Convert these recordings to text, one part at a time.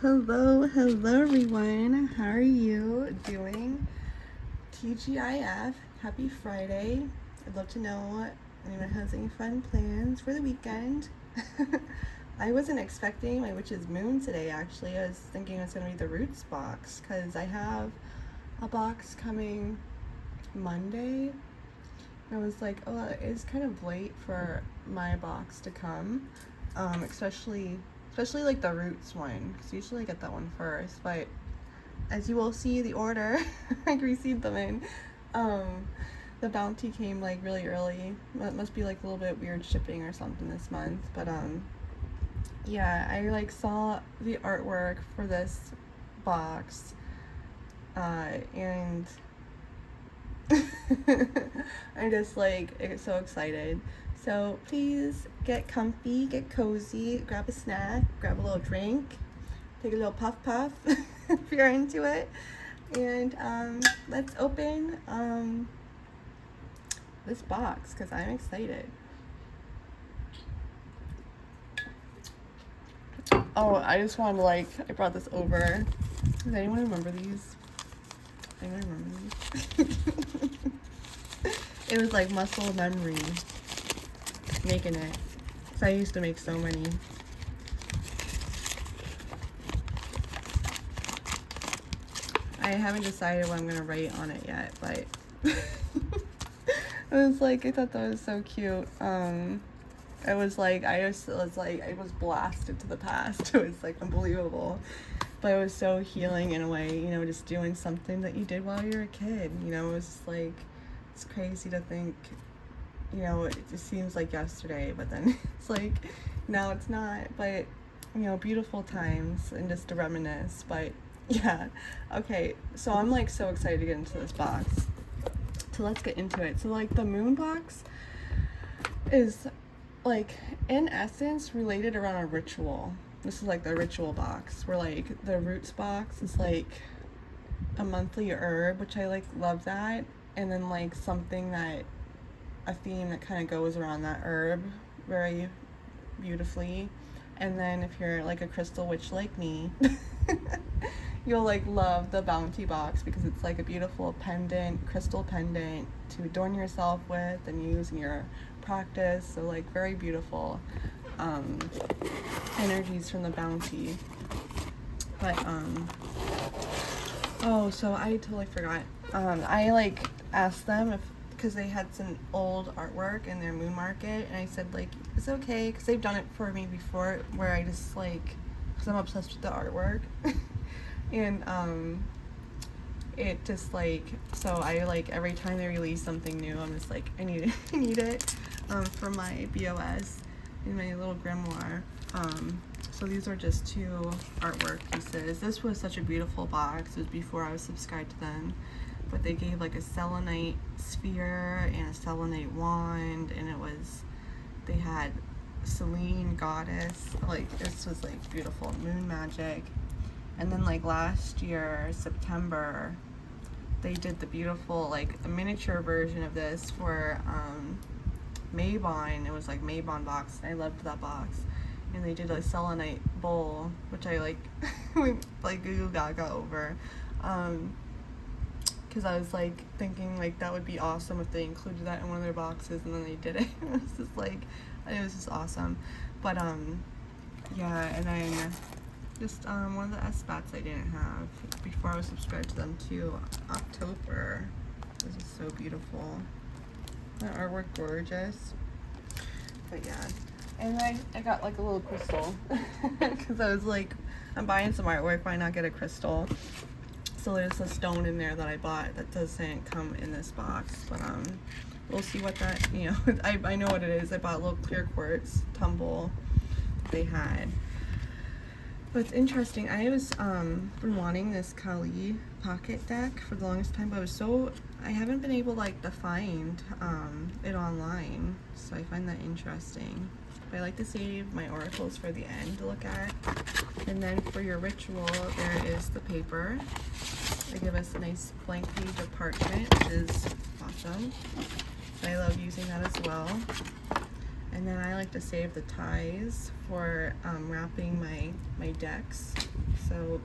Hello everyone. How are you doing? TGIF, happy Friday. I'd love to know if anyone has any fun plans for the weekend. I wasn't expecting my witch's moon today actually. I was thinking it was going to be the roots box because I have a box coming Monday. I was like, oh, it's kind of late for my box to come, especially like the roots one, because usually I get that one first. But as you will see, the order I received them in, the bounty came like really early. It must be like a little bit weird shipping or something this month. But yeah, I like saw the artwork for this box, and I'm just like so excited. So please get comfy, get cozy, grab a snack, grab a little drink, take a little puff if you're into it, and let's open this box because I'm excited. Oh, I just wanted to I brought this over. Does anyone remember these? Anyone remember these? It was like muscle memory making it. So I used to make so many. I haven't decided what I'm gonna write on it yet, but it was like, I thought that was so cute. It was like, I was blasted to the past. It was like unbelievable. But it was so healing in a way, you know, just doing something that you did while you were a kid. You know, it was just like, it's crazy to think, you know, it just seems like yesterday, but then it's like, no, it's not. But, you know, beautiful times and just to reminisce. But yeah, okay, so I'm like so excited to get into this box. So let's get into it. So like the moon box is like in essence related around a ritual. This is like the ritual box, where like the roots box is like a monthly herb, which I like love that, and then like something that, a theme that kind of goes around that herb very beautifully. And then if you're like a crystal witch like me, you'll like love the bounty box because it's like a beautiful pendant, crystal pendant to adorn yourself with and use in your practice. So like very beautiful energies from the bounty. But oh, so I totally forgot. I like asked them if, because they had some old artwork in their moon market, and I said like, it's okay, because they've done it for me before, where I just like, because I'm obsessed with the artwork. And it just like, so I like every time they release something new, I'm just like, I need it for my BOS in my little grimoire. So these are just two artwork pieces. This was such a beautiful box. It was before I was subscribed to them, but they gave like a selenite sphere and a selenite wand, and they had Selene, goddess, like this was like beautiful moon magic. And then like last year, September, they did the beautiful like a miniature version of this for Mabon. It was like Mabon box. I loved that box. And they did a selenite bowl, which I like went like goo gaga over. Because I was like thinking like that would be awesome if they included that in one of their boxes, and then they did it. It was just awesome. But yeah, and then just one of the S-bats I didn't have before I was subscribed to them too. October. This is so beautiful. That artwork gorgeous. But yeah. And I got like a little crystal because I was like, I'm buying some artwork, why not get a crystal? So there's a stone in there that I bought that doesn't come in this box, but we'll see what that, you know, I know what it is. I bought a little clear quartz tumble they had. But it's interesting. I was been wanting this Kali pocket deck for the longest time, but I haven't been able like to find it online, so I find that interesting. But I like to save my oracles for the end to look at. And then for your ritual, there is the paper. They give us a nice blank page of parchment, which is awesome. I love using that as well. And then I like to save the ties for wrapping my decks. So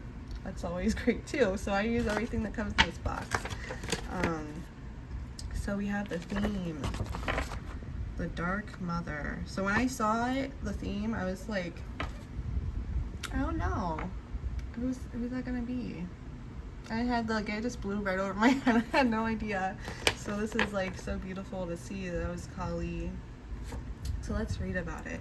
that's always great too. So I use everything that comes in this box. So we have the theme, the Dark Mother. So when I saw it, the theme, I was like, I don't know. Who's that gonna be? I had like, it just blew right over my head. I had no idea. So this is like so beautiful to see. That was Kali. So let's read about it.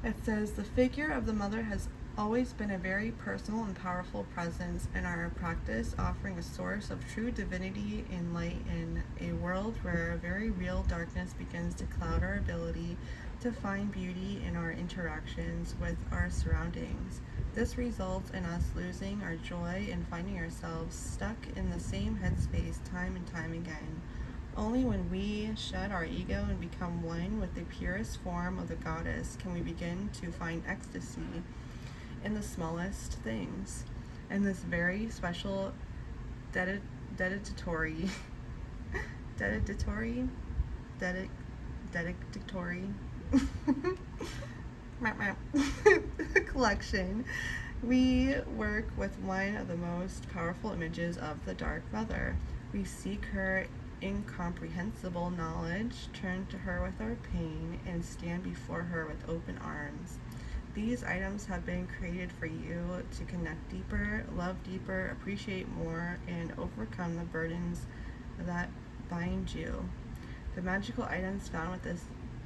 It says, the figure of the mother has always been a very personal and powerful presence in our practice, offering a source of true divinity and light in a world where a very real darkness begins to cloud our ability to find beauty in our interactions with our surroundings. This results in us losing our joy and finding ourselves stuck in the same headspace time and time again. Only when we shed our ego and become one with the purest form of the goddess can we begin to find ecstasy in the smallest things. And this very special dedicatory collection, we work with one of the most powerful images of the Dark Mother. We seek her incomprehensible knowledge, turn to her with our pain, and stand before her with open arms. These items have been created for you to connect deeper, love deeper, appreciate more, and overcome the burdens that bind you. The magical items found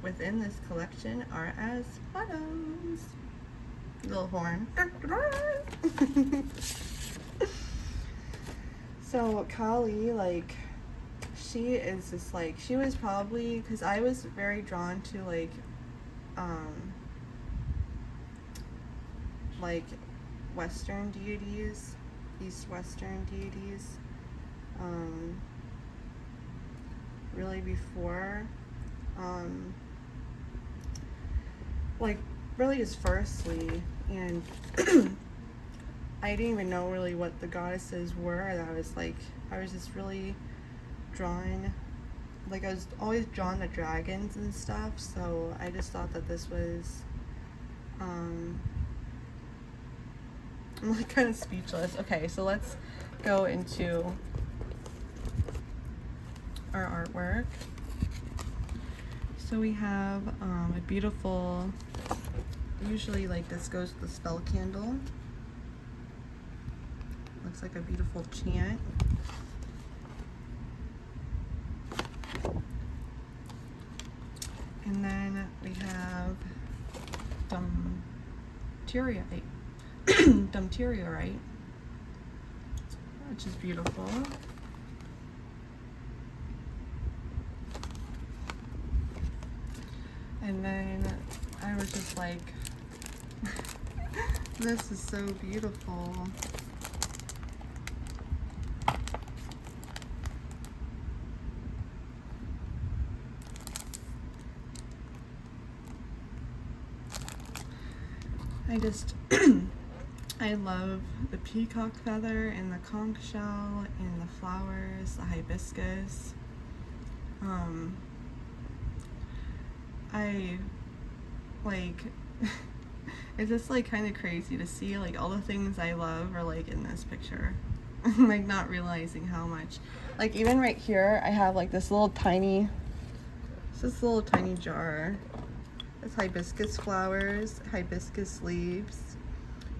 within this collection are as follows. Little horn. So Kali, like, she is just like, she was probably, because I was very drawn to like Western deities, East Western deities, really before, like really just firstly, and I didn't even know really what the goddesses were. And I was just really drawn, like I was always drawn to dragons and stuff, so I just thought that this was, I'm like kind of speechless. Okay, so let's go into our artwork. So we have a beautiful, usually like this goes with the spell candle. Looks like a beautiful chant. And then we have Dumteriorite, which is beautiful. And then I was just like, this is so beautiful. I love the peacock feather and the conch shell and the flowers, the hibiscus. I like, it's just like kind of crazy to see like all the things I love are like in this picture. Like not realizing how much, like even right here I have like this little tiny jar. It's hibiscus flowers, hibiscus leaves,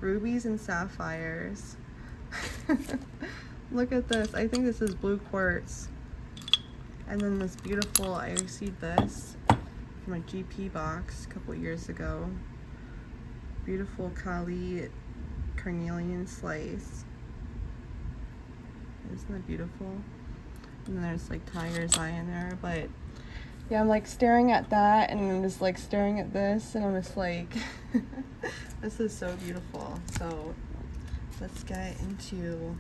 rubies and sapphires. Look at this. I think this is blue quartz. And then this beautiful, I received this from a GP box a couple years ago. Beautiful Kali carnelian slice. Isn't that beautiful? And then there's like tiger's eye in there, but yeah, I'm like staring at that and I'm just like staring at this and I'm just like, this is so beautiful. So let's get into,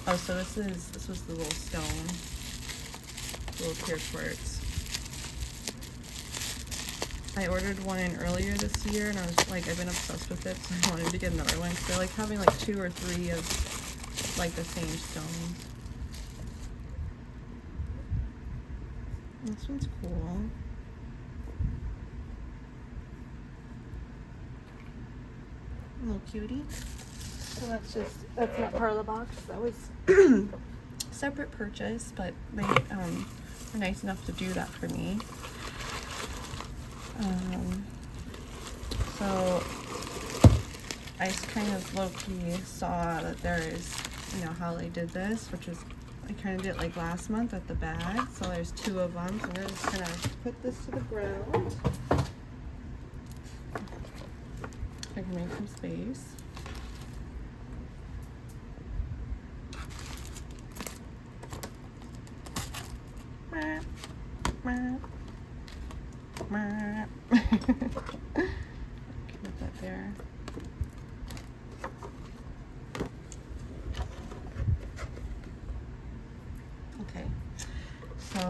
oh, so this was the little stone, little clear quartz. I ordered one in earlier this year and I was like, I've been obsessed with it, so I wanted to get another one. So I like having like 2 or 3 of like the same stone. This one's cool. Little cutie. So that's not part of the box. That was separate purchase, but they were nice enough to do that for me. So I just kind of low-key saw that there is, you know, how they did this, which was, I kind of did it like last month at the bag. So there's 2 of them. So I'm just gonna put this to the ground. I can make some space. Put that there. Okay, so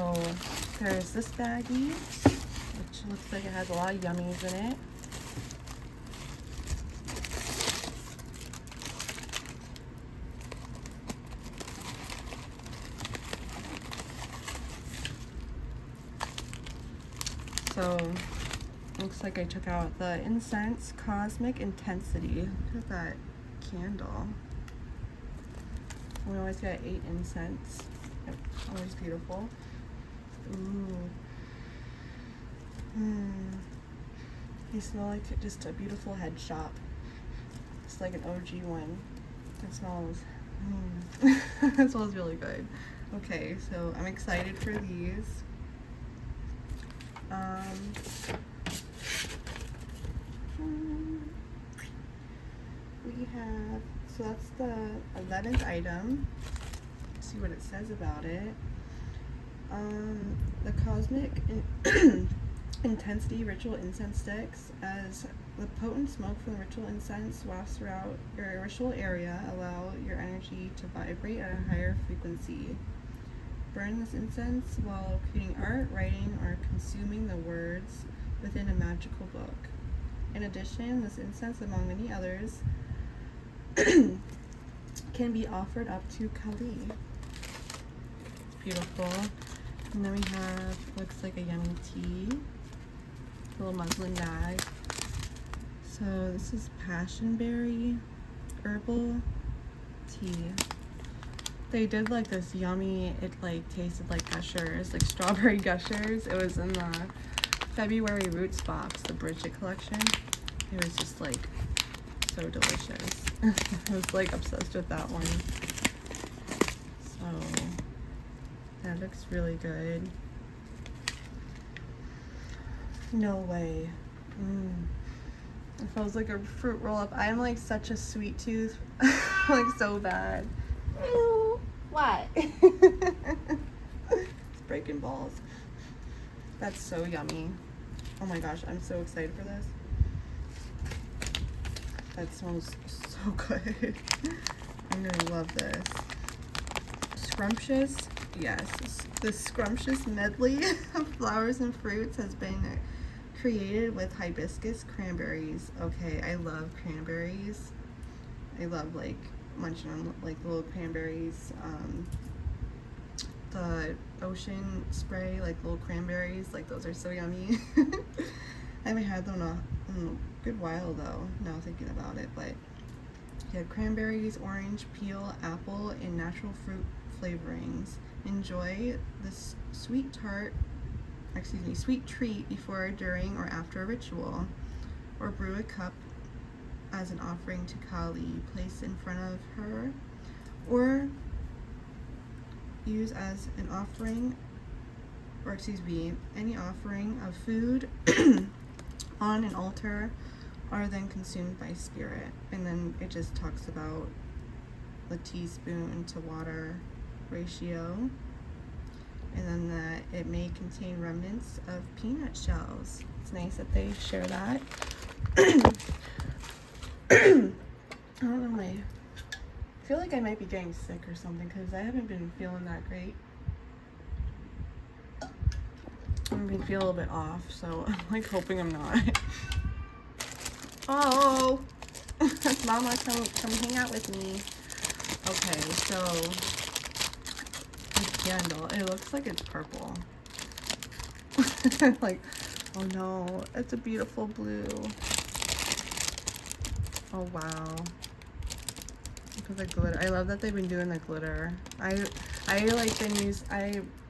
there's this baggie, which looks like it has a lot of yummies in it. So, looks like I took out the Incense Cosmic Intensity. Look at that candle. We always get 8 incense. Always beautiful. Ooh. They smell like just a beautiful head shop. It's like an OG one. It smells. It smells really good. Okay, so I'm excited for these. We have, so that's the 11th item. Let's see what it says about it. The Cosmic Intensity Ritual Incense Sticks. As the potent smoke from the ritual incense wafts throughout your ritual area, allow your energy to vibrate at a higher frequency. Burn this incense while creating art, writing, or consuming the words within a magical book. In addition, this incense, among many others, can be offered up to Kali. It's beautiful. And then we have, looks like a yummy tea. A little muslin bag. So this is passionberry herbal tea. They did like this yummy, it like tasted like gushers, like strawberry gushers. It was in the February Roots box, the Bridget collection. It was just like so delicious. I was like obsessed with that one. So that looks really good. No way. It feels like a fruit roll up. I'm like such a sweet tooth. Like so bad. Ew. What? It's breaking balls. That's so yummy. Oh my gosh, I'm so excited for this. That smells so good. I'm gonna love this. Scrumptious, yes. This scrumptious medley of flowers and fruits has been created with hibiscus cranberries. Okay, I love cranberries. I love like munching on like little cranberries. The ocean spray, like little cranberries, like those are so yummy. I haven't had them in a good while though, now thinking about it, but you have cranberries, orange, peel, apple, and natural fruit flavorings. Enjoy this sweet treat before, during, or after a ritual, or brew a cup as an offering to Kali, place in front of her, or use as an offering, or any offering of food on an altar, are then consumed by spirit. And then it just talks about the teaspoon to water ratio, and then that it may contain remnants of peanut shells. It's nice that they share that. I don't know, I feel like I might be getting sick or something because I haven't been feeling that great. I've been feeling a little bit off, so I'm like hoping I'm not. Oh, Mama, come hang out with me. Okay, so the candle, it looks like it's purple. Like, oh no, it's a beautiful blue. Oh wow. Look at the glitter. I love that they've been doing the glitter. I like been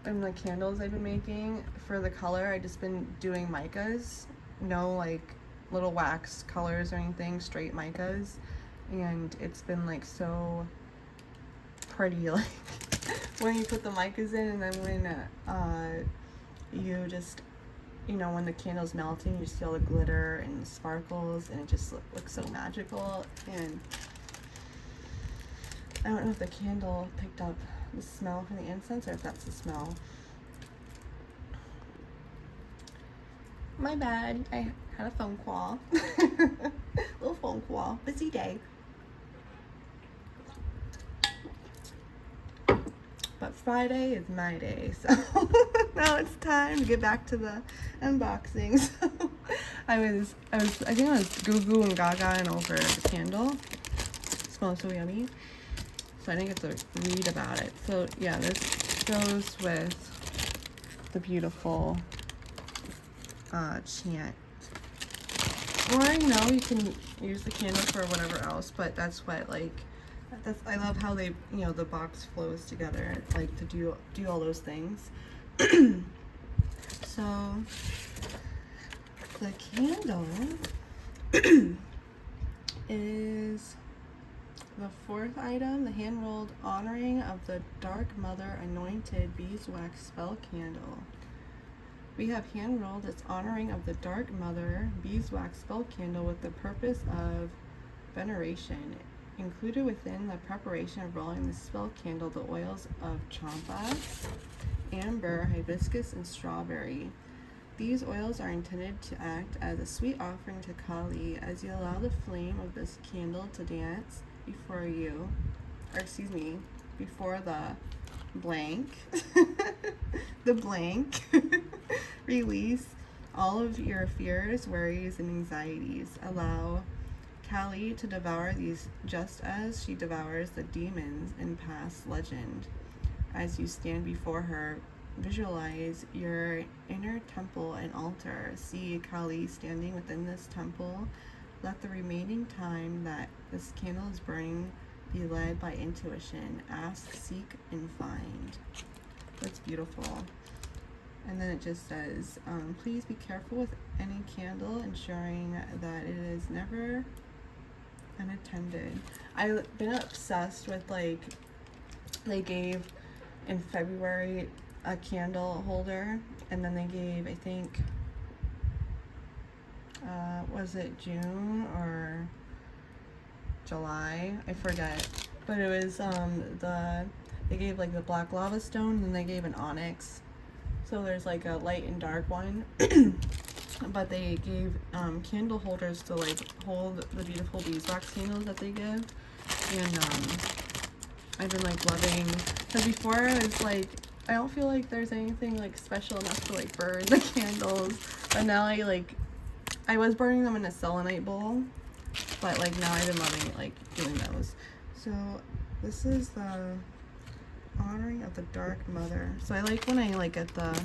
in the candles I've been making for the color, I just been doing micas. No like little wax colors or anything, straight micas. And it's been like so pretty, like when you put the micas in, and then when you just, you know, when the candle's melting, you just feel the glitter and the sparkles, and it just looks so magical. And I don't know if the candle picked up the smell from the incense or if that's the smell. My bad, I had a phone call. Little phone call, busy day. But Friday is my day, so now it's time to get back to the unboxing. So I think I was goo goo and gaga and over the candle. It smells so yummy. So I didn't get to read about it. So yeah, this goes with the beautiful chant. Or, you know, you can use the candle for whatever else, but that's what, like, I love how they, you know, the box flows together, like, to do all those things. So, the candle is the fourth item, the hand-rolled honoring of the Dark Mother Anointed Beeswax Spell Candle. We have hand-rolled this honoring of the Dark Mother Beeswax Spell Candle with the purpose of veneration. Included within the preparation of rolling the spell candle, the oils of champa, amber, hibiscus, and strawberry. These oils are intended to act as a sweet offering to Kali as you allow the flame of this candle to dance before you, or excuse me, before the blank, the blank, release all of your fears, worries, and anxieties. Allow Kali to devour these just as she devours the demons in past legend. As you stand before her, visualize your inner temple and altar. See Kali standing within this temple. Let the remaining time that this candle is burning be led by intuition. Ask, seek, and find. That's beautiful. And then it just says, please be careful with any candle, ensuring that it is never unattended. I've been obsessed with, like, they gave in February a candle holder, and then they gave, I think, was it June or July? I forget. But it was they gave like the black lava stone, and then they gave an onyx. So there's like a light and dark one. But they gave candle holders to like hold the beautiful beeswax candles that they give. And I've been like loving, because before it's like, I don't feel like there's anything like special enough to like burn the candles. But now I was burning them in a selenite bowl, but like now I've been loving like doing those. So this is the honoring of the Dark Mother. So I like when I like get the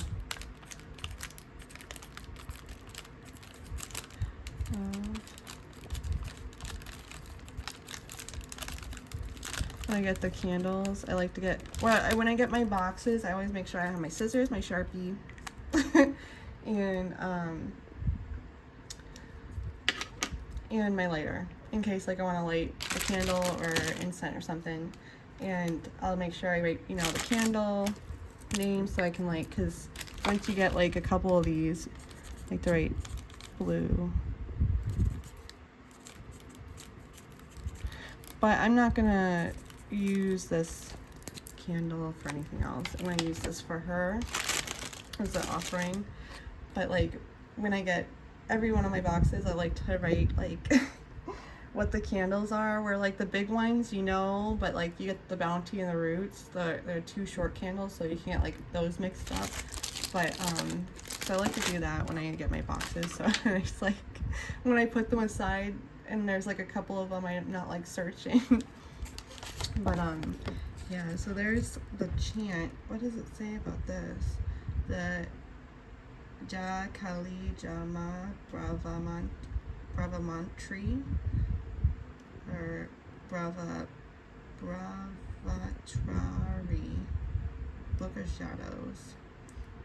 when I get the candles, I like to get, when I get my boxes, I always make sure I have my scissors, my Sharpie, and my lighter, in case like I want to light a candle or incense or something. And I'll make sure I write, you know, the candle name, so I can like, because once you get like a couple of these, like to write blue. But I'm not gonna use this candle for anything else. I'm gonna use this for her as an offering. But like when I get every one of my boxes, I like to write like what the candles are, where like the big ones, you know, but like you get the Bounty and the Roots, they're two short candles, so you can't like those mixed up. But so I like to do that when I get my boxes. So it's like when I put them aside and there's like a couple of them, I'm not like searching. But yeah, so there's the chant. What does it say about this? The Ja Kali Jama Bravamantri. Bravatrari, Book of Shadows.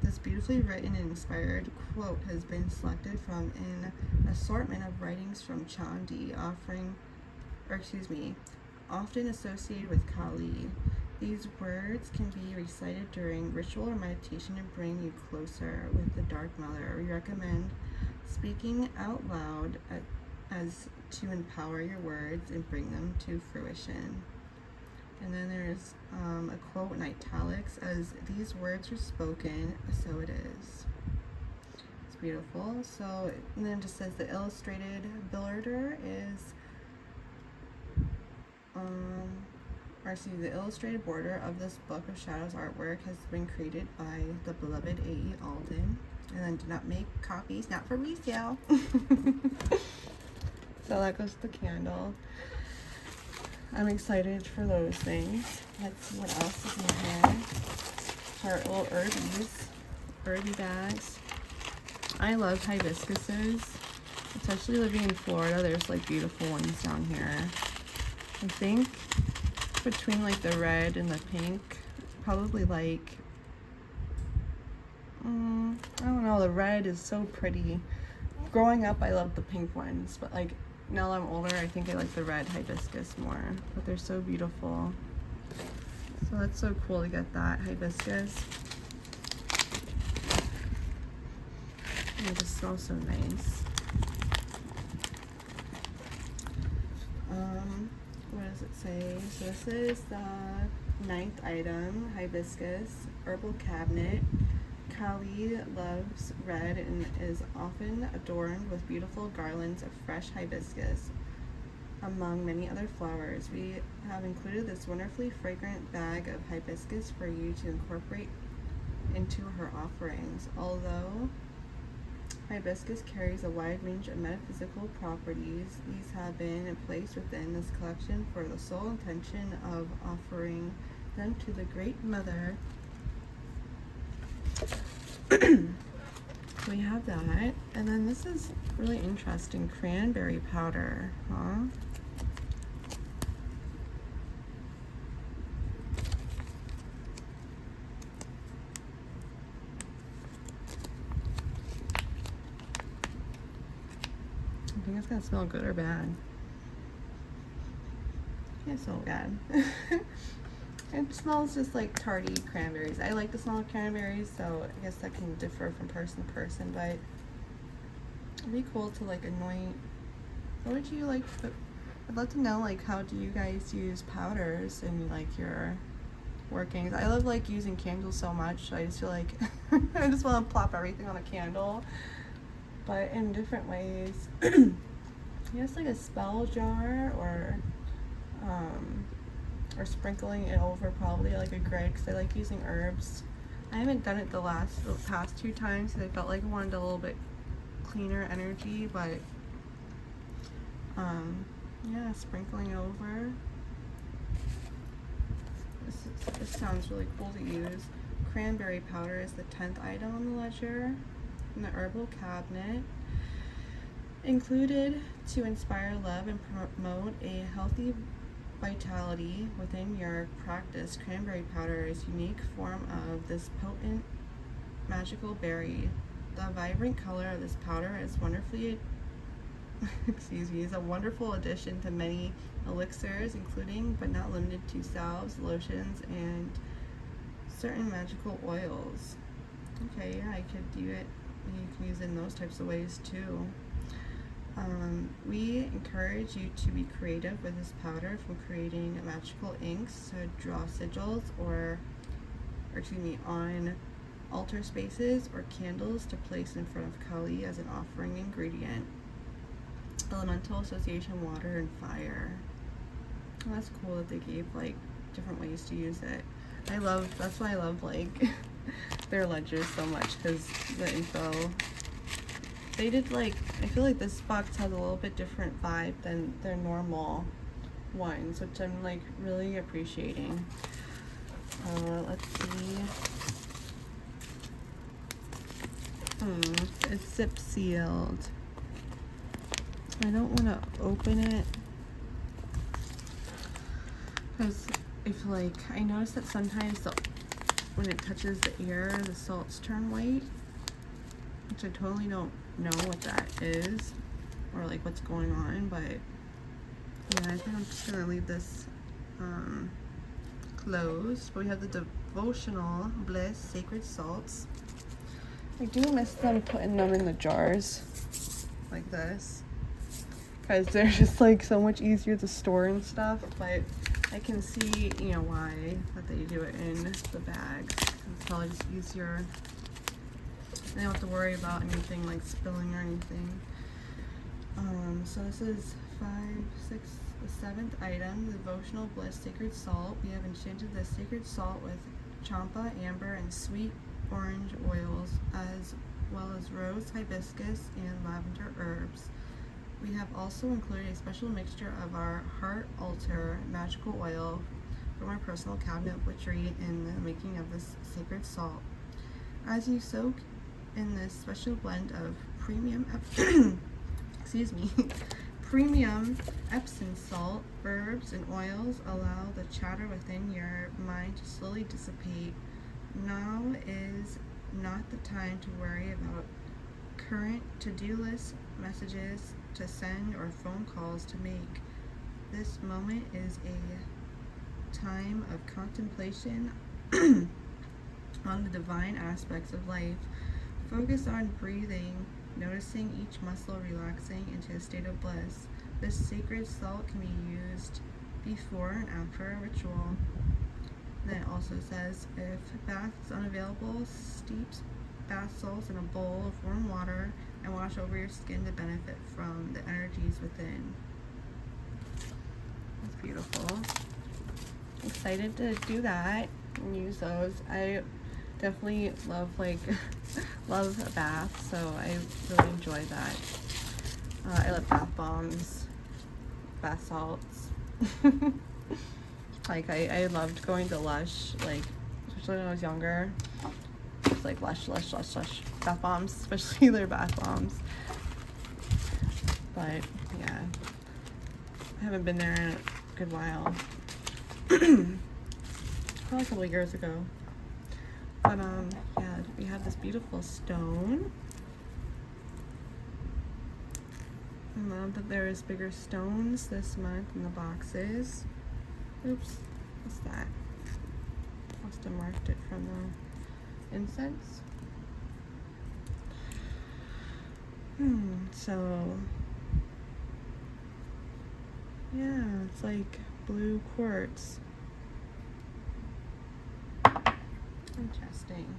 This beautifully written and inspired quote has been selected from an assortment of writings from Chandi, often associated with Kali. These words can be recited during ritual or meditation to bring you closer with the Dark Mother. We recommend speaking out loud as to empower your words and bring them to fruition. And then there's a quote in italics: as these words are spoken, so it is. It's beautiful. So, and then it just says the illustrated border is, the illustrated border of this Book of Shadows artwork has been created by the beloved A.E. Alden. And then do not make copies, not for resale. So that goes to the candle. I'm excited for those things. Let's see what else is in here. Our little herby bags. I love hibiscuses, especially living in Florida. There's like beautiful ones down here. I think between like the red and the pink, probably like, I don't know, the red is so pretty. Growing up, I loved the pink ones, but like now that I'm older, I think I like the red hibiscus more, but they're so beautiful. So that's so cool to get that hibiscus. And it just smells so nice. What does it say? So this is the 9th item, hibiscus, herbal cabinet. Kali loves red and is often adorned with beautiful garlands of fresh hibiscus, among many other flowers. We have included this wonderfully fragrant bag of hibiscus for you to incorporate into her offerings. Although hibiscus carries a wide range of metaphysical properties, these have been placed within this collection for the sole intention of offering them to the Great Mother. So we have that, and then this is really interesting, cranberry powder, huh? I think it's gonna smell good or bad. Can't smell bad. It smells just like tarty cranberries. I like the smell of cranberries, so I guess that can differ from person to person, but it'd be cool to like anoint. What would you like? I'd love to know, like, how do you guys use powders in like your workings? I love like using candles so much. I just feel like I just want to plop everything on a candle, but in different ways. Yes, like a spell jar or sprinkling it over, probably like a grid, because I like using herbs. I haven't done it the past 2 times because I felt like I wanted a little bit cleaner energy, but yeah, sprinkling over. This sounds really cool to use. Cranberry powder is the 10th item on the ledger in the herbal cabinet. Included to inspire love and promote a healthy vitality within your practice. Cranberry powder is a unique form of this potent magical berry. The vibrant color of this powder is wonderfully is a wonderful addition to many elixirs, including but not limited to salves, lotions, and certain magical oils. Okay, yeah, I could do it. You can use it in those types of ways too. We encourage you to be creative with this powder, from creating magical inks to draw sigils on altar spaces or candles to place in front of Kali as an offering ingredient. Elemental association, water and fire. Well, that's cool that they gave like different ways to use it. That's why I love like their ledgers so much, because the info they did, like, I feel like this box has a little bit different vibe than their normal ones, which I'm like really appreciating. Let's see. It's zip sealed. I don't want to open it. Because if like, I notice that sometimes when it touches the air, the salts turn white, which I totally don't know what that is or like what's going on, but yeah, I think I'm just gonna leave this closed. But we have the Devotional Bliss Sacred Salts. I do miss them putting them in the jars like this, because they're just like so much easier to store and stuff, but I can see, you know, why that they do it in the bags. It's probably just easier. I don't have to worry about anything like spilling or anything. So this is 5, 6, the 7th item, the Devotional Bliss Sacred Salt. We have enchanted this sacred salt with champa, amber, and sweet orange oils, as well as rose, hibiscus, and lavender herbs. We have also included a special mixture of our heart altar magical oil from our personal cabinet of witchery in the making of this sacred salt. As you soak in this special blend of premium premium Epsom salt, herbs, and oils, allow the chatter within your mind to slowly dissipate. Now is not the time to worry about current to-do list, messages to send, or phone calls to make. This moment is a time of contemplation on the divine aspects of life. Focus on breathing, noticing each muscle relaxing into a state of bliss. This sacred salt can be used before and after a ritual. Then it also says, if bath is unavailable, steep bath salts in a bowl of warm water and wash over your skin to benefit from the energies within. That's beautiful. Excited to do that and use those. I definitely love love a bath, so I really enjoy that. I love bath bombs, bath salts. Like I loved going to Lush, like especially when I was younger. It's like Lush bath bombs, especially their bath bombs. But yeah, I haven't been there in a good while. Probably a couple of years ago. But yeah, we have this beautiful stone. I love that there is bigger stones this month in the boxes. Oops, what's that? Must have marked it from the incense. So yeah, it's like blue quartz. Interesting.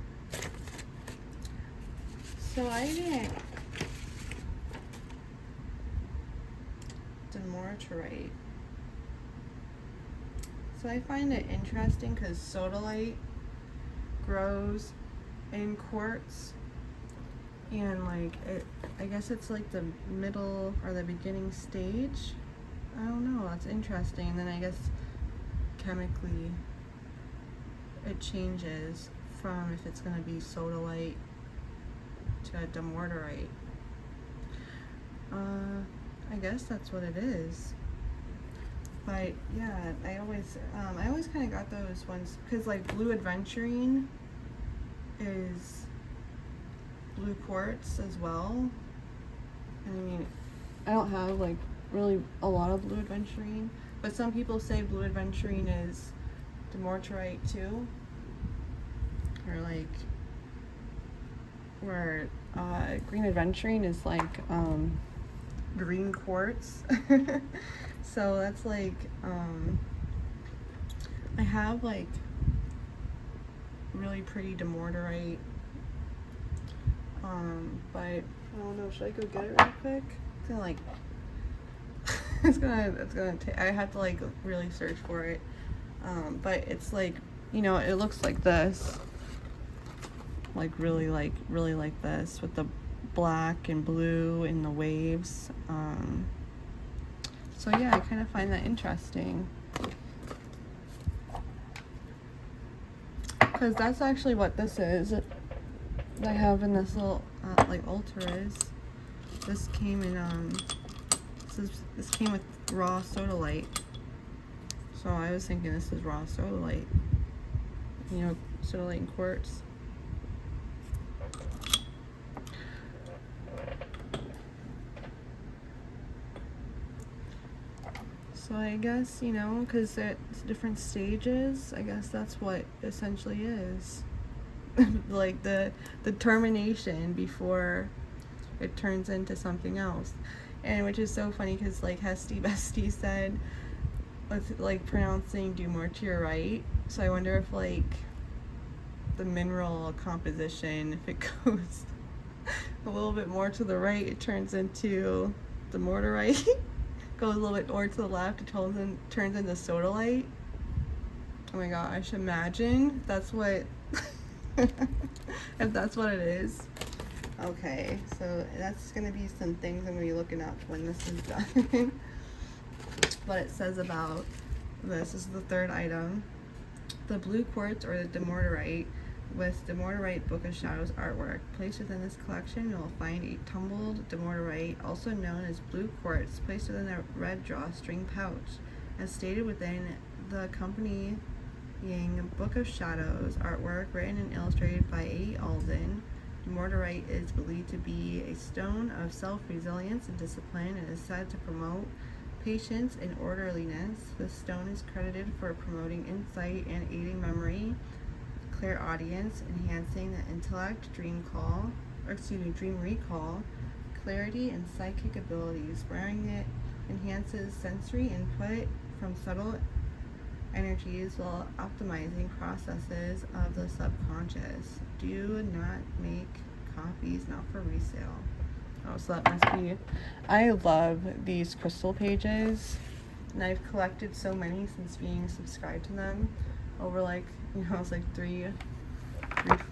So I didn't demorturate. So I find it interesting because sodalite grows in quartz, and like I guess it's like the middle or the beginning stage. I don't know, that's interesting. And then I guess chemically it changes from if it's going to be sodalite to a demorturite. I guess that's what it is. But yeah, I always kind of got those ones because like blue aventurine is blue quartz as well. I mean, I don't have like really a lot of blue aventurine, but some people say blue aventurine is demorturite too, or like where green aventurine is like green quartz. So that's like I have like really pretty demorturite, but I don't know, should I go get it real quick? It's gonna like it's gonna take, I have to like really search for it. But it's like, you know, it looks like this, like really like this with the black and blue in the waves. So yeah, I kind of find that interesting because that's actually what this is that I have in this little like altar is. This came in this came with raw sodalite. So I was thinking this is raw sodalite. You know, sodalite and quartz. So I guess, you know, because it's different stages, I guess that's what essentially is. Like the termination before it turns into something else. And which is so funny because, like, Hesty Bestie said, with, like, pronouncing do more to your right. So I wonder if, like, the mineral composition, if it goes a little bit more to the right, it turns into the mortarite. Goes a little bit more to the left, it turns into sodalite. Oh my gosh, imagine that's what if that's what it is. Okay, so that's gonna be some things I'm gonna be looking up when this is done. What it says about this is the third item. The blue quartz, or the demortarite, with demortarite Book of Shadows artwork. Placed within this collection, you'll find a tumbled demortarite, also known as blue quartz, placed within a red drawstring pouch. As stated within the accompanying Book of Shadows artwork, written and illustrated by A. Alden, demortarite is believed to be a stone of self-resilience and discipline, and is said to promote patience and orderliness. This stone is credited for promoting insight and aiding memory, clairaudience, enhancing the intellect, dream recall, clarity, and psychic abilities. Wearing it enhances sensory input from subtle energies while optimizing processes of the subconscious. Do not make copies, not for resale. Oh, so that must be... I love these crystal pages, and I've collected so many since being subscribed to them over, like, you know, it's like 4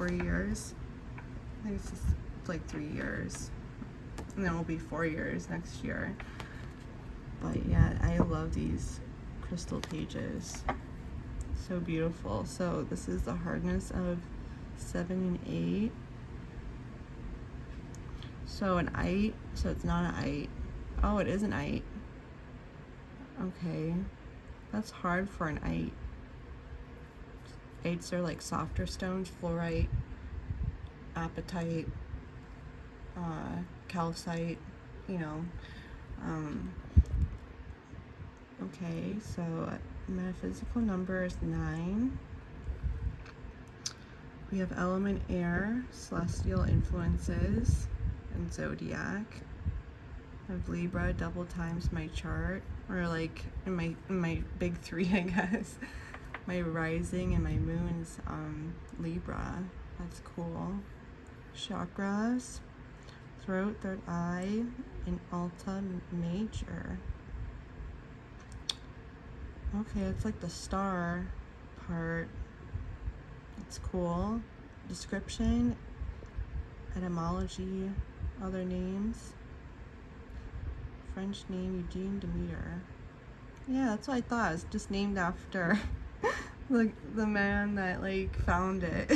years. I think it's like 3 years, and then it will be 4 years next year. But yeah, I love these crystal pages. So beautiful. So this is the hardness of 7 and 8. So an 8, so it's not an 8. Oh, it is an 8. Okay, that's hard for an 8. 8s are like softer stones: fluorite, apatite, calcite, you know. Okay, so metaphysical number is 9. We have element air, celestial influences, and zodiac. I have Libra double times my chart, or like in my big 3, I guess. My rising and my moon is Libra. That's cool. Chakras: throat, third eye, and Alta Major. Okay, it's like the star part. It's cool. Description, etymology, other names. French name Eugene Demeter. Yeah, that's what I thought. It's just named after like the man that like found it.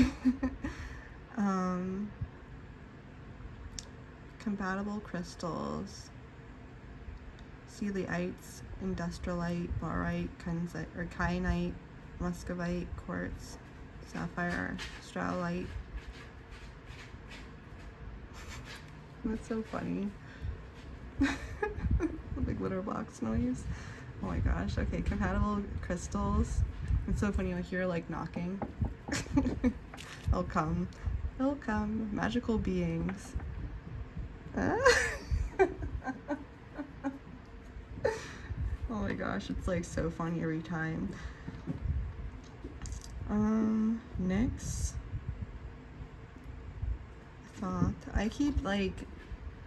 Compatible crystals: celiites, industrialite, barite, kyanite, muscovite, quartz, sapphire, stralite. That's so funny. The big litter box noise. Oh my gosh. Okay, compatible crystals. It's so funny, like you're like knocking. They'll come. They'll come. Magical beings. Oh my gosh, it's like so funny every time. Next thought. I keep like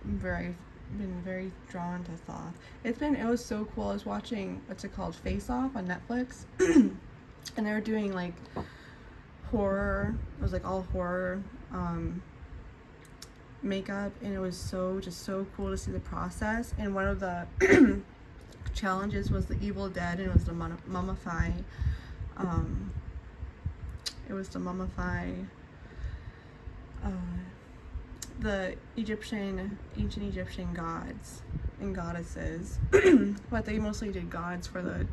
been very drawn to Thoth. It was so cool. I was watching, what's it called, Face Off on Netflix. And they were doing like horror. It was like all horror makeup, and it was just so cool to see the process. And one of the challenges was the Evil Dead, and it was to mummify. It was to mummify the ancient Egyptian gods and goddesses. But they mostly did gods for the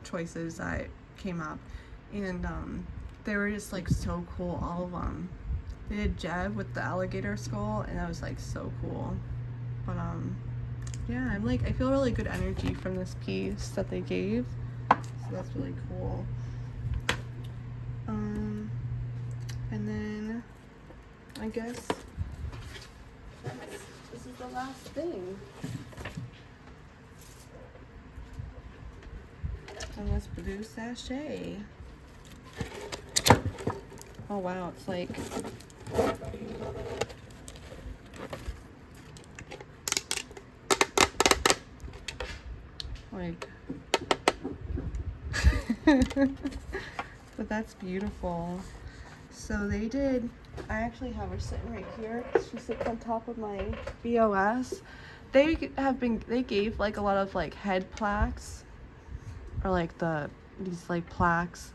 choices that came up, and they were just like so cool, all of them. They did Jeb with the alligator skull, and that was like so cool. But yeah, I'm like, I feel really good energy from this piece that they gave, so that's really cool. And then I guess this is the last thing. And this blue sachet. Oh wow, it's like but that's beautiful. So they did, I actually have her sitting right here. She sits on top of my BOS. They gave like a lot of like head plaques, or like these like plaques,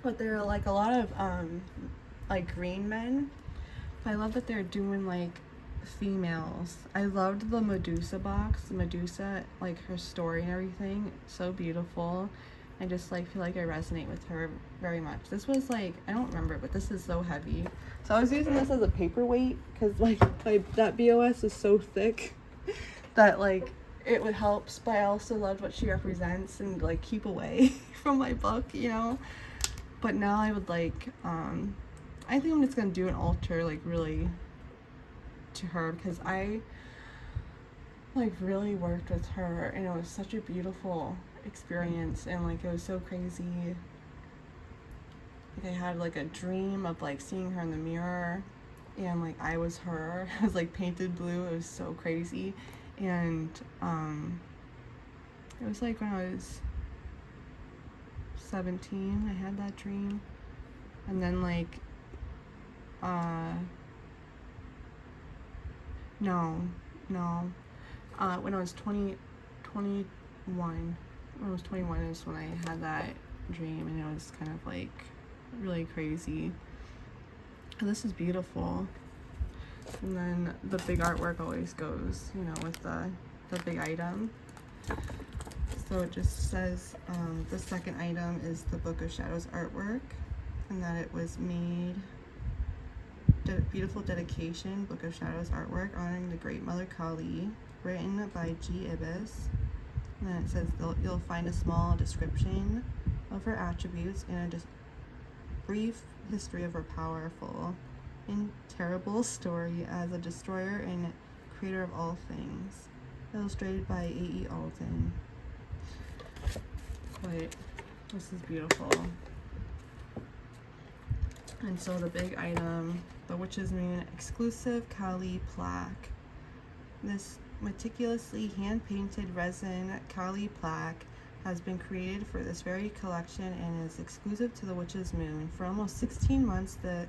but there are like a lot of like green men. I love that they're doing like females. I loved the Medusa box, Medusa, like her story and everything, so beautiful. I just like feel like I resonate with her very much. This was like, I don't remember, but this is so heavy. So I was using this as a paperweight because like that BOS is so thick that like it would help, but I also loved what she represents and like keep away from my book, you know. But now I would like, I think I'm just gonna do an altar like really to her, because I like really worked with her and it was such a beautiful experience, and like it was so crazy. Like I had like a dream of like seeing her in the mirror, and like I was her. I was like painted blue. It was so crazy. And it was like when I was 17 I had that dream, and then like when I was 21 is when I had that dream, and it was kind of like really crazy. And this is beautiful. And then the big artwork always goes, you know, with the big item. So it just says the second item is the Book of Shadows artwork, and that it was made, beautiful dedication, Book of Shadows artwork honoring the Great Mother Kali, written by G. Ibis. And then it says you'll find a small description of her attributes and a brief history of her powerful and terrible story as a destroyer and creator of all things. Illustrated by A.E. Alden. But this is beautiful. And so the big item, the Witch's Moon exclusive Kali plaque. This meticulously hand-painted resin Kali plaque has been created for this very collection and is exclusive to the Witch's Moon. For almost 16 months, the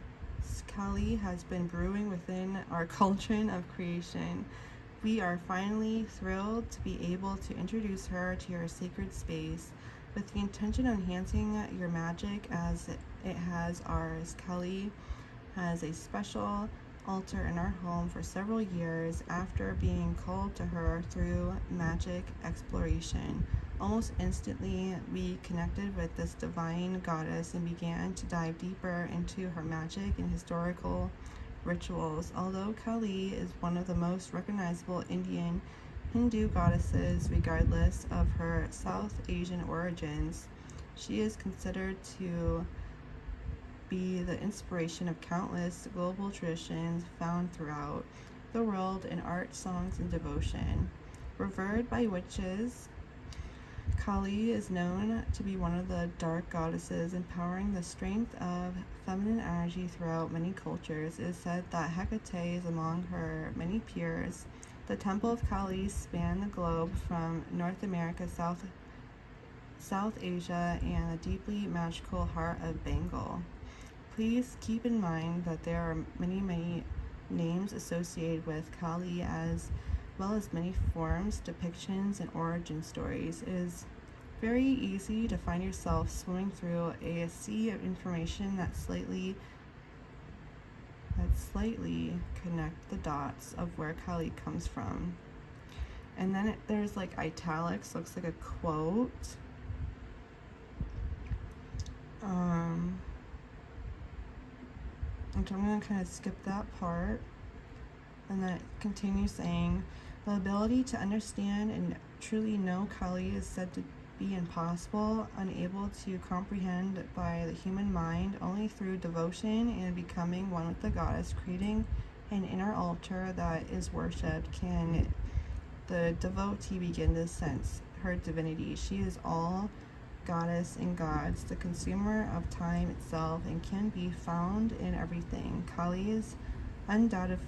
Kali has been brewing within our cauldron of creation. We are finally thrilled to be able to introduce her to your sacred space. With the intention of enhancing your magic as it has ours, Kali has a special altar in our home for several years after being called to her through magic exploration. Almost instantly, we connected with this divine goddess and began to dive deeper into her magic and historical rituals. Although Kali is one of the most recognizable Indian Hindu goddesses, regardless of her South Asian origins, she is considered to be the inspiration of countless global traditions found throughout the world in art, songs, and devotion. Revered by witches, Kali is known to be one of the dark goddesses, empowering the strength of feminine energy throughout many cultures. It is said that Hecate is among her many peers. The Temple of Kali spans the globe from North America, South Asia, and the deeply magical heart of Bengal. Please keep in mind that there are many names associated with Kali, as well as many forms, depictions, and origin stories. It is very easy to find yourself swimming through a sea of information that slightly connect the dots of where Kali comes from. And then there's like italics, looks like a quote. And so I'm going to kind of skip that part. And then it continues saying, the ability to understand and truly know Kali is said to be impossible, unable to comprehend by the human mind. Only through devotion and becoming one with the goddess, creating an inner altar that is worshipped, can the devotee begin to sense her divinity. She is all goddess and gods, the consumer of time itself, and can be found in everything. Kali is undoubtedly,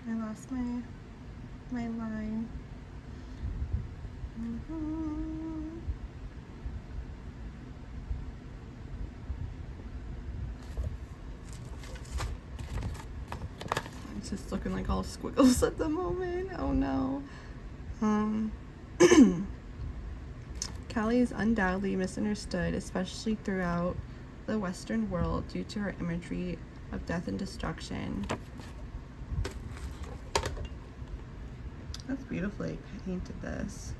I lost my line. It's just looking like all squiggles at the moment. Oh no. Kali is undoubtedly misunderstood, especially throughout the Western world, due to her imagery of death and destruction. That's beautifully painted, this.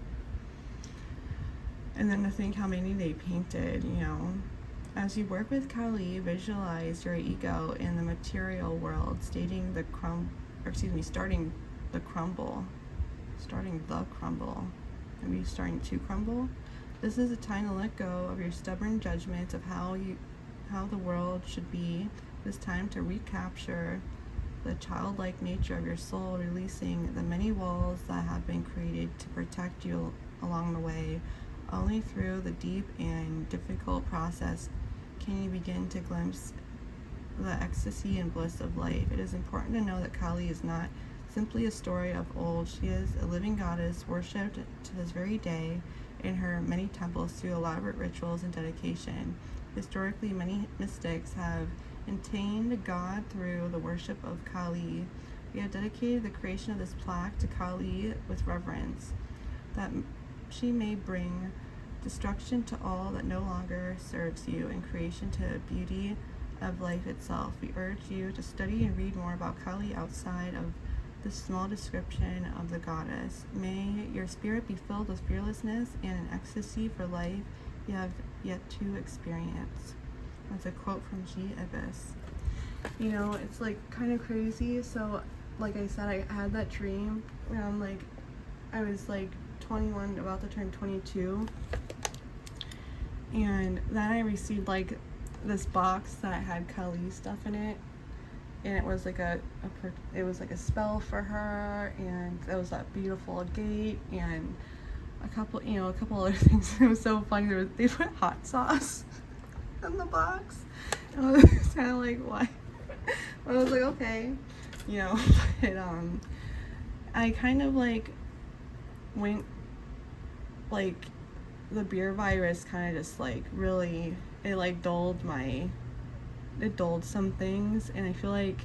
And then to think how many they painted, you know. As you work with Kali, visualize your ego in the material world, starting the crumble. Maybe starting to crumble. This is a time to let go of your stubborn judgments of how the world should be. It's time to recapture the childlike nature of your soul, releasing the many walls that have been created to protect you along the way. Only through the deep and difficult process can you begin to glimpse the ecstasy and bliss of life. It is important to know that Kali is not simply a story of old. She is a living goddess worshipped to this very day in her many temples through elaborate rituals and dedication. Historically, many mystics have attained God through the worship of Kali. We have dedicated the creation of this plaque to Kali with reverence, that she may bring destruction to all that no longer serves you, and creation to beauty of life itself. We urge you to study and read more about Kali outside of this small description of the goddess. May your spirit be filled with fearlessness and an ecstasy for life you have yet to experience. That's a quote from G. Ibis. You know, it's like kind of crazy. So, like I said, I had that dream when I was like 21, about to turn 22, and then I received like this box that had Kali stuff in it, and it was like a spell for her, and it was that beautiful gate, and a couple other things. It was so funny. They put hot sauce in the box, and I was kind of like, why? But I was like, okay, you know. But I kind of like went, like, the beer virus kind of just like really, it like dulled some things, and I feel like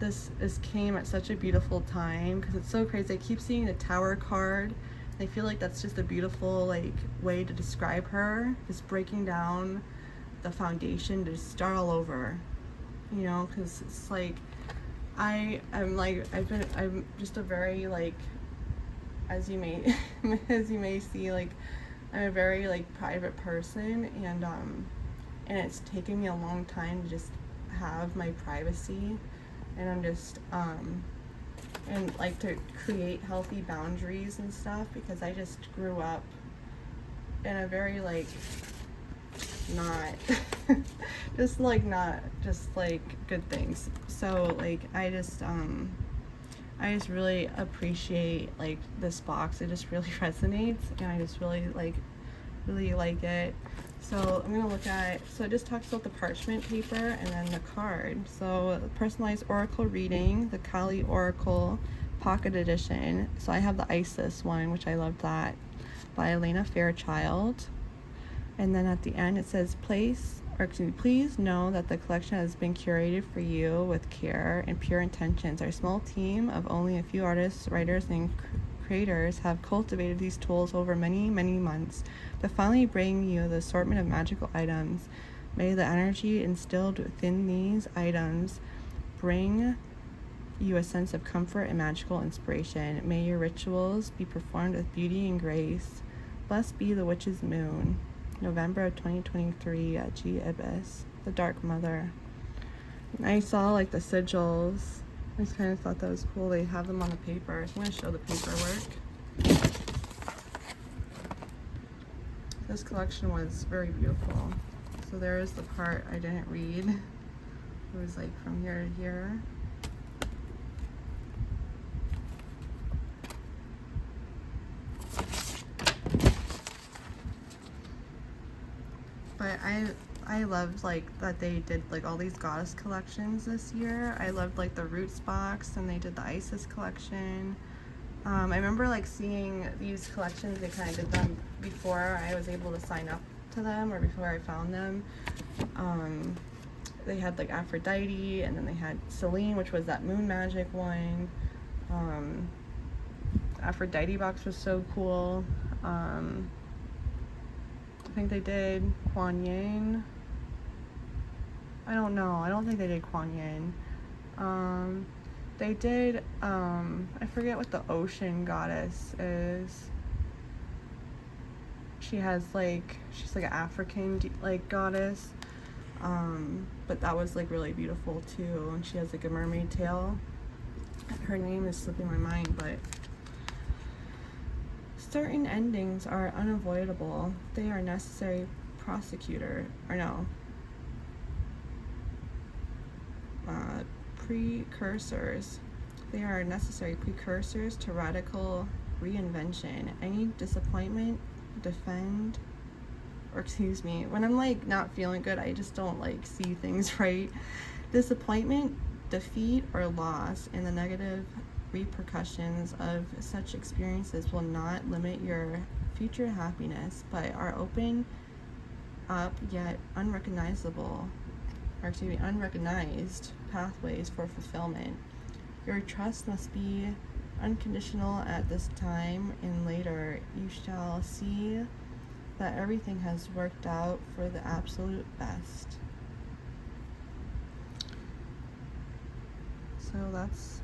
this came at such a beautiful time, because it's so crazy. I keep seeing the Tower card. I feel like that's just a beautiful like way to describe her, just breaking down the foundation to start all over, you know, because it's like I'm just a very, like, as you may see, like, I'm a very like private person, and it's taken me a long time to just have my privacy, and I'm just and like to create healthy boundaries and stuff, because I just grew up in a very like not not just like good things. So like I just really appreciate like this box. It just really resonates, and I just really like it. So I'm gonna look at, so it just talks about the parchment paper and then the card. So personalized oracle reading, the Kali Oracle Pocket Edition. So I have the Isis one, which I love that, by Elena Fairchild. And then at the end it says, please know that the collection has been curated for you with care and pure intentions. Our small team of only a few artists, writers, and creators have cultivated these tools over many, many months to finally bring you the assortment of magical items. May the energy instilled within these items bring you a sense of comfort and magical inspiration. May your rituals be performed with beauty and grace. Blessed be the witch's moon. November of 2023 at G. Ibis, the Dark Mother. And I saw like the sigils. I just kind of thought that was cool. They have them on the paper. So I'm going to show the paperwork. This collection was very beautiful. So there is the part I didn't read. It was like from here to here. But I loved like that they did like all these goddess collections this year. I loved like the Roots box, and they did the Isis collection. I remember like seeing these collections. They kind of did them before I was able to sign up to them, or before I found them. They had like Aphrodite, and then they had Selene, which was that moon magic one. Aphrodite box was so cool. I think they did Kuan Yin. I don't know. I don't think they did Kuan Yin. They did, I forget what the ocean goddess is. She has like, she's like an African like goddess. But that was like really beautiful too. And she has like a mermaid tail. Her name is slipping my mind, but certain endings are unavoidable. They are necessary precursors. They are necessary precursors to radical reinvention. Any disappointment, when I'm like not feeling good, I just don't like see things right. Disappointment, defeat, or loss, and the negative repercussions of such experiences will not limit your future happiness, but are open up yet unrecognized pathways for fulfillment. Your trust must be unconditional at this time, and later you shall see that everything has worked out for the absolute best. So that's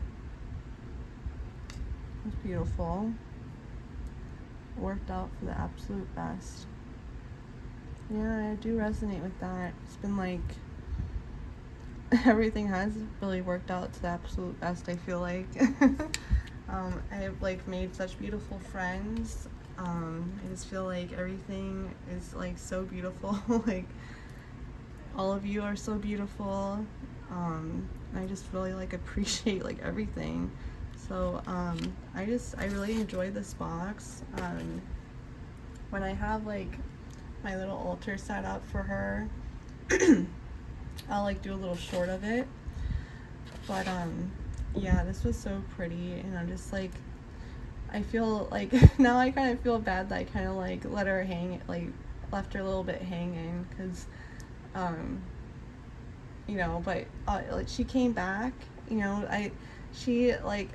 beautiful. Worked out for the absolute best. Yeah, I do resonate with that. It's been like everything has really worked out to the absolute best, I feel like. I've like made such beautiful friends. I just feel like everything is like so beautiful. Like all of you are so beautiful. I just really like appreciate like everything. So I really enjoy this box. When I have like my little altar set up for her, I'll like do a little short of it. But yeah, this was so pretty, and I'm just like, I feel like now I kind of feel bad that I kind of like let her hang, like left her a little bit hanging, because you know, but like she came back, you know. She like,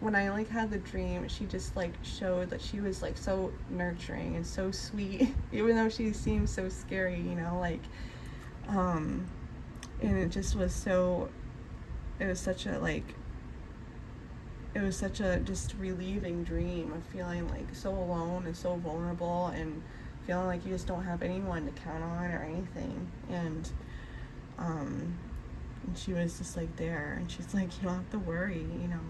when I like had the dream, she just like showed that she was like so nurturing and so sweet, even though she seemed so scary, you know, like and it just was so, it was such a just relieving dream of feeling like so alone and so vulnerable, and feeling like you just don't have anyone to count on or anything. And she was just like there, and she's like, you don't have to worry, you know,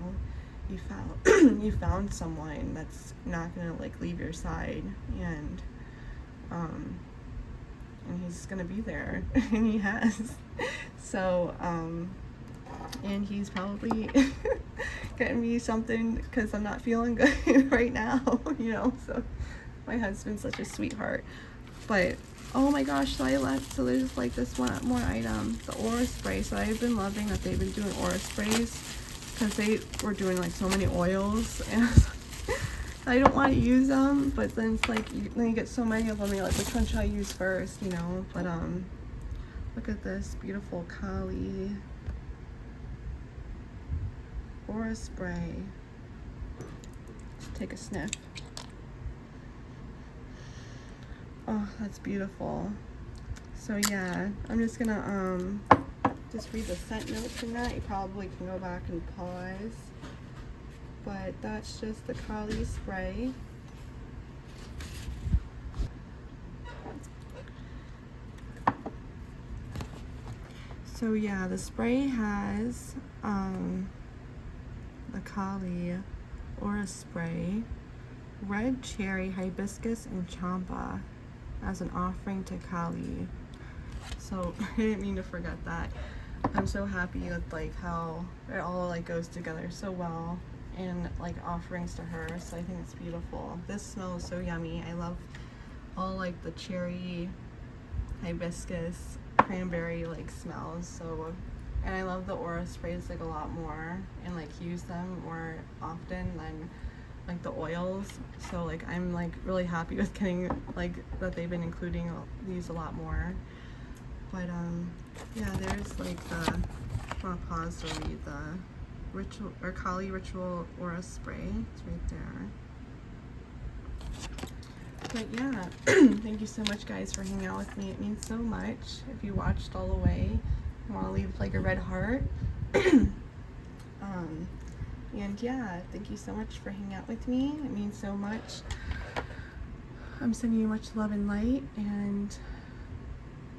you found someone that's not gonna like leave your side, and he's gonna be there, and he has. So and he's probably getting me something because I'm not feeling good right now, you know. So my husband's such a sweetheart. But oh my gosh, so there's like this one more item, the aura spray. So I've been loving that they've been doing aura sprays, because they were doing like so many oils, and I don't want to use them, but then it's like then you get so many of them, you're like, which one should I use first, you know. But look at this beautiful Kali aura spray. Let's take a sniff. Oh, that's beautiful. So yeah, I'm just gonna just read the scent notes in that. You probably can go back and pause. But that's just the Kali spray. So yeah, the spray has the Kali Aura Spray, red cherry, hibiscus, and champa as an offering to Kali. So I didn't mean to forget that. I'm so happy with like how it all like goes together so well, and like offerings to her. So I think it's beautiful. This smells so yummy. I love all like the cherry, hibiscus, cranberry like smells. So, and I love the aura sprays like a lot more, and like use them more often than like the oils. So like I'm like really happy with getting like that they've been including these a lot more. But yeah, there's like the, I want to pause to read the ritual or Kali ritual aura spray. It's right there. But yeah, thank you so much guys for hanging out with me. It means so much. If you watched all the way, I want to leave like a red heart. And yeah, thank you so much for hanging out with me. It means so much. I'm sending you much love and light, and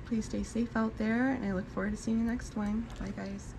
please stay safe out there, and I look forward to seeing you next one. Bye guys.